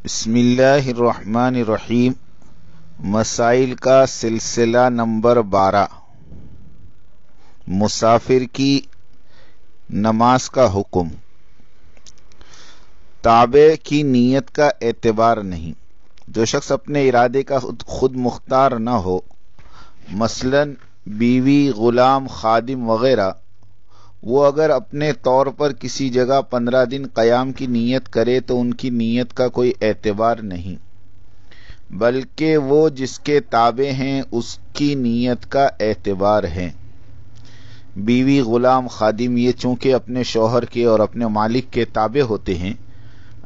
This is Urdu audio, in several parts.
بسم اللہ الرحمن الرحیم۔ مسائل کا سلسلہ نمبر 12، مسافر کی نماز کا حکم۔ تابع کی نیت کا اعتبار نہیں۔ جو شخص اپنے ارادے کا خود مختار نہ ہو، مثلا بیوی، غلام، خادم وغیرہ، وہ اگر اپنے طور پر کسی جگہ 15 دن قیام کی نیت کرے تو ان کی نیت کا کوئی اعتبار نہیں، بلکہ وہ جس کے تابع ہیں اس کی نیت کا اعتبار ہے۔ بیوی، غلام، خادم یہ چونکہ اپنے شوہر کے اور اپنے مالک کے تابع ہوتے ہیں،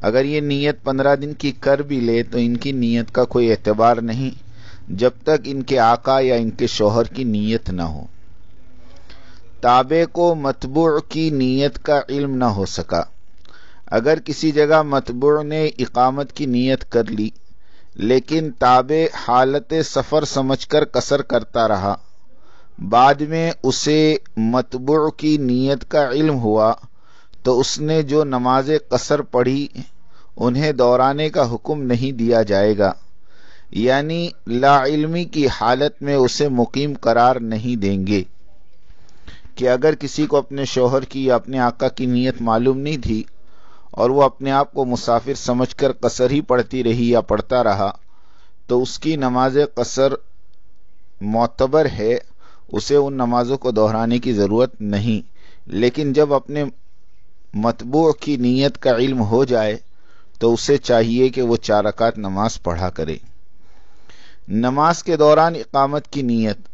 اگر یہ نیت 15 دن کی کر بھی لے تو ان کی نیت کا کوئی اعتبار نہیں جب تک ان کے آقا یا ان کے شوہر کی نیت نہ ہو۔ تابع کو متبوع کی نیت کا علم نہ ہو سکا۔ اگر کسی جگہ متبوع نے اقامت کی نیت کر لی لیکن تابع حالت سفر سمجھ کر قصر کرتا رہا، بعد میں اسے متبوع کی نیت کا علم ہوا تو اس نے جو نماز قصر پڑھی انہیں دہرانے کا حکم نہیں دیا جائے گا، یعنی لا علمی کی حالت میں اسے مقیم قرار نہیں دیں گے کہ اگر کسی کو اپنے شوہر کی یا اپنے آقا کی نیت معلوم نہیں تھی اور وہ اپنے آپ کو مسافر سمجھ کر قصر ہی پڑھتی رہی یا پڑھتا رہا تو اس کی نماز قصر معتبر ہے، اسے ان نمازوں کو دہرانے کی ضرورت نہیں۔ لیکن جب اپنے متبوع کی نیت کا علم ہو جائے تو اسے چاہیے کہ وہ 4 رکعت نماز پڑھا کرے۔ نماز کے دوران اقامت کی نیت۔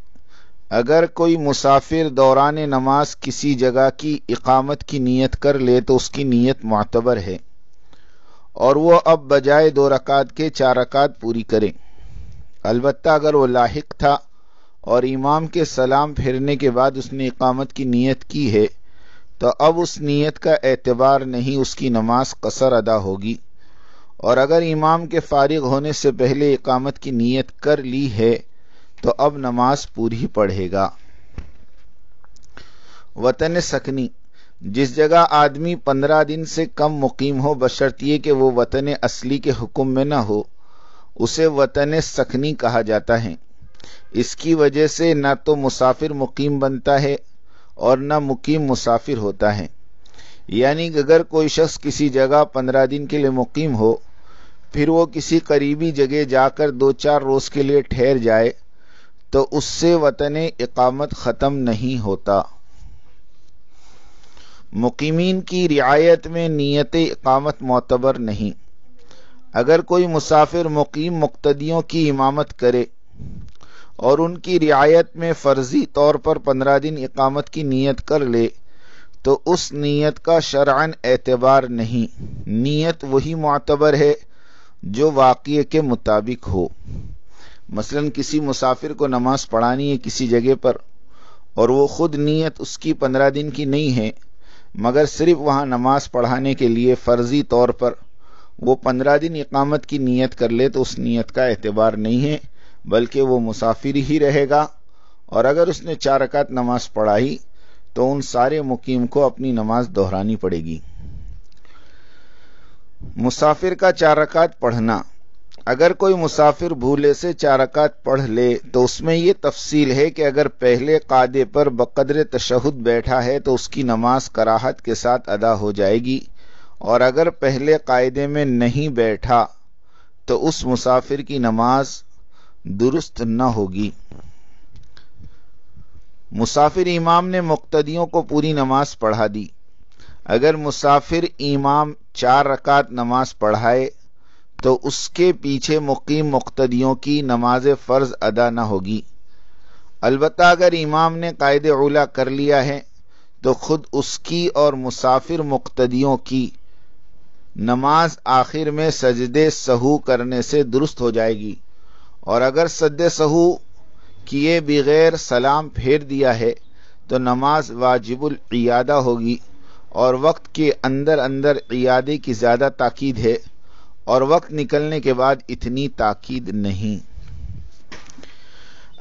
اگر کوئی مسافر دوران نماز کسی جگہ کی اقامت کی نیت کر لے تو اس کی نیت معتبر ہے اور وہ اب بجائے 2 رکعت کے 4 رکعت پوری کرے۔ البتہ اگر وہ لاحق تھا اور امام کے سلام پھیرنے کے بعد اس نے اقامت کی نیت کی ہے تو اب اس نیت کا اعتبار نہیں، اس کی نماز قصر ادا ہوگی۔ اور اگر امام کے فارغ ہونے سے پہلے اقامت کی نیت کر لی ہے تو اب نماز پوری پڑھے گا۔ وطن سکنی۔ جس جگہ آدمی 15 دن سے کم مقیم ہو بشرط یہ کہ وہ وطن اصلی کے حکم میں نہ ہو، اسے وطن سکنی کہا جاتا ہے۔ اس کی وجہ سے نہ تو مسافر مقیم بنتا ہے اور نہ مقیم مسافر ہوتا ہے، یعنی کہ اگر کوئی شخص کسی جگہ 15 دن کے لیے مقیم ہو پھر وہ کسی قریبی جگہ جا کر 2-4 روز کے لیے ٹھہر جائے تو اس سے وطن اقامت ختم نہیں ہوتا۔ مقیمین کی رعایت میں نیت اقامت معتبر نہیں۔ اگر کوئی مسافر مقیم مقتدیوں کی امامت کرے اور ان کی رعایت میں فرضی طور پر 15 دن اقامت کی نیت کر لے تو اس نیت کا شرعاً اعتبار نہیں، نیت وہی معتبر ہے جو واقعے کے مطابق ہو۔ مثلا کسی مسافر کو نماز پڑھانی ہے کسی جگہ پر اور وہ خود نیت اس کی 15 دن کی نہیں ہے، مگر صرف وہاں نماز پڑھانے کے لیے فرضی طور پر وہ 15 دن اقامت کی نیت کر لے تو اس نیت کا اعتبار نہیں ہے، بلکہ وہ مسافر ہی رہے گا۔ اور اگر اس نے 4 رکعت نماز پڑھائی تو ان سارے مقیم کو اپنی نماز دہرانی پڑے گی۔ مسافر کا 4 رکعت پڑھنا۔ اگر کوئی مسافر بھولے سے 4 رکعت پڑھ لے تو اس میں یہ تفصیل ہے کہ اگر پہلے قاعدے پر بقدر تشہد بیٹھا ہے تو اس کی نماز کراہت کے ساتھ ادا ہو جائے گی، اور اگر پہلے قاعدے میں نہیں بیٹھا تو اس مسافر کی نماز درست نہ ہوگی۔ مسافر امام نے مقتدیوں کو پوری نماز پڑھا دی۔ اگر مسافر امام 4 رکعت نماز پڑھائے تو اس کے پیچھے مقیم مقتدیوں کی نماز فرض ادا نہ ہوگی۔ البتہ اگر امام نے قاعدہ اولیٰ کر لیا ہے تو خود اس کی اور مسافر مقتدیوں کی نماز آخر میں سجدے سہو کرنے سے درست ہو جائے گی، اور اگر سجدے سہو کیے بغیر سلام پھیر دیا ہے تو نماز واجب العیادہ ہوگی، اور وقت کے اندر عیادے کی زیادہ تاکید ہے اور وقت نکلنے کے بعد اتنی تاکید نہیں۔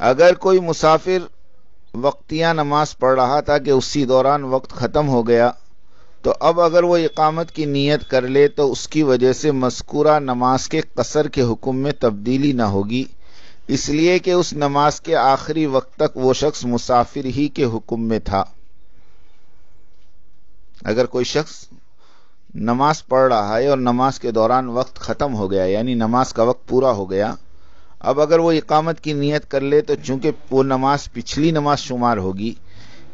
اگر کوئی مسافر وقتیہ نماز پڑھ رہا تھا کہ اسی دوران وقت ختم ہو گیا تو اب اگر وہ اقامت کی نیت کر لے تو اس کی وجہ سے مذکورہ نماز کے قصر کے حکم میں تبدیلی نہ ہوگی، اس لیے کہ اس نماز کے آخری وقت تک وہ شخص مسافر ہی کے حکم میں تھا۔ اگر کوئی شخص نماز پڑھ رہا ہے اور نماز کے دوران وقت ختم ہو گیا، یعنی نماز کا وقت پورا ہو گیا، اب اگر وہ اقامت کی نیت کر لے تو چونکہ وہ نماز پچھلی نماز شمار ہوگی،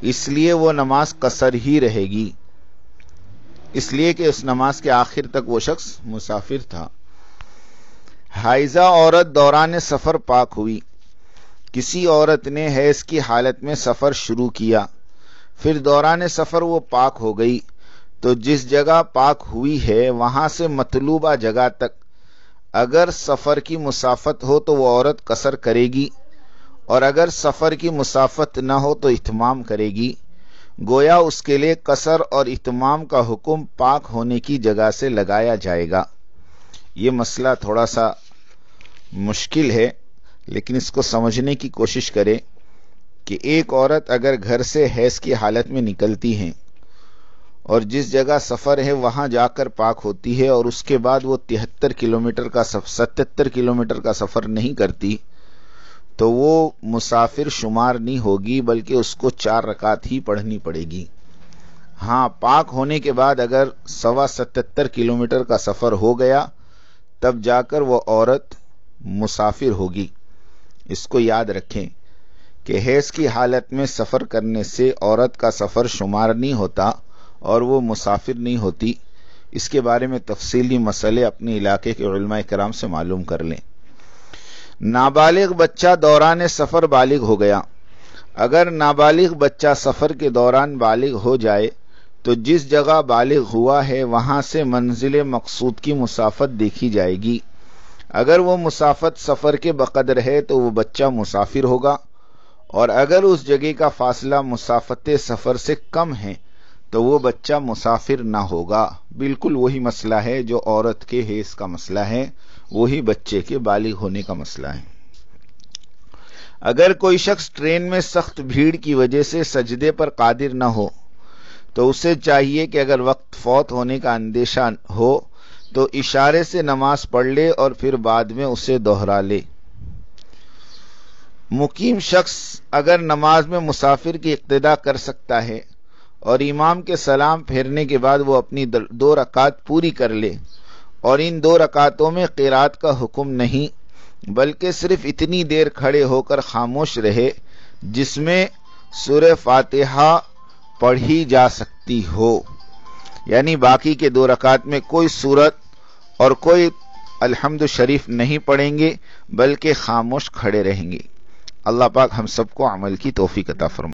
اس لیے وہ نماز قصر ہی رہے گی، اس لیے کہ اس نماز کے آخر تک وہ شخص مسافر تھا۔ حائضہ عورت دوران سفر پاک ہوئی۔ کسی عورت نے حیض کی حالت میں سفر شروع کیا، پھر دوران سفر وہ پاک ہو گئی، تو جس جگہ پاک ہوئی ہے وہاں سے مطلوبہ جگہ تک اگر سفر کی مسافت ہو تو وہ عورت قصر کرے گی، اور اگر سفر کی مسافت نہ ہو تو اتمام کرے گی۔ گویا اس کے لیے قصر اور اتمام کا حکم پاک ہونے کی جگہ سے لگایا جائے گا۔ یہ مسئلہ تھوڑا سا مشکل ہے، لیکن اس کو سمجھنے کی کوشش کریں کہ ایک عورت اگر گھر سے حیض کی حالت میں نکلتی ہے اور جس جگہ سفر ہے وہاں جا کر پاک ہوتی ہے، اور اس کے بعد وہ 77 کلومیٹر کا سفر نہیں کرتی، تو وہ مسافر شمار نہیں ہوگی، بلکہ اس کو 4 رکعت ہی پڑھنی پڑے گی۔ ہاں، پاک ہونے کے بعد اگر 77 کلومیٹر کا سفر ہو گیا تب جا کر وہ عورت مسافر ہوگی۔ اس کو یاد رکھیں کہ حیض کی حالت میں سفر کرنے سے عورت کا سفر شمار نہیں ہوتا اور وہ مسافر نہیں ہوتی۔ اس کے بارے میں تفصیلی مسئلے اپنے علاقے کے علماء کرام سے معلوم کر لیں۔ نابالغ بچہ دوران سفر بالغ ہو گیا۔ اگر نابالغ بچہ سفر کے دوران بالغ ہو جائے تو جس جگہ بالغ ہوا ہے وہاں سے منزل مقصود کی مسافت دیکھی جائے گی۔ اگر وہ مسافت سفر کے بقدر ہے تو وہ بچہ مسافر ہوگا، اور اگر اس جگہ کا فاصلہ مسافت سفر سے کم ہے تو وہ بچہ مسافر نہ ہوگا۔ بالکل وہی مسئلہ ہے جو عورت کے حیض کا مسئلہ ہے، وہی بچے کے بالغ ہونے کا مسئلہ ہے۔ اگر کوئی شخص ٹرین میں سخت بھیڑ کی وجہ سے سجدے پر قادر نہ ہو تو اسے چاہیے کہ اگر وقت فوت ہونے کا اندیشہ ہو تو اشارے سے نماز پڑھ لے اور پھر بعد میں اسے دوہرا لے۔ مقیم شخص اگر نماز میں مسافر کی اقتداء کر سکتا ہے اور امام کے سلام پھیرنے کے بعد وہ اپنی 2 رکعات پوری کر لے، اور ان 2 رکعتوں میں قرات کا حکم نہیں بلکہ صرف اتنی دیر کھڑے ہو کر خاموش رہے جس میں سورہ فاتحہ پڑھی جا سکتی ہو، یعنی باقی کے 2 رکعات میں کوئی سورت اور کوئی الحمد شریف نہیں پڑھیں گے بلکہ خاموش کھڑے رہیں گے۔ اللہ پاک ہم سب کو عمل کی توفیق عطا فرمائے۔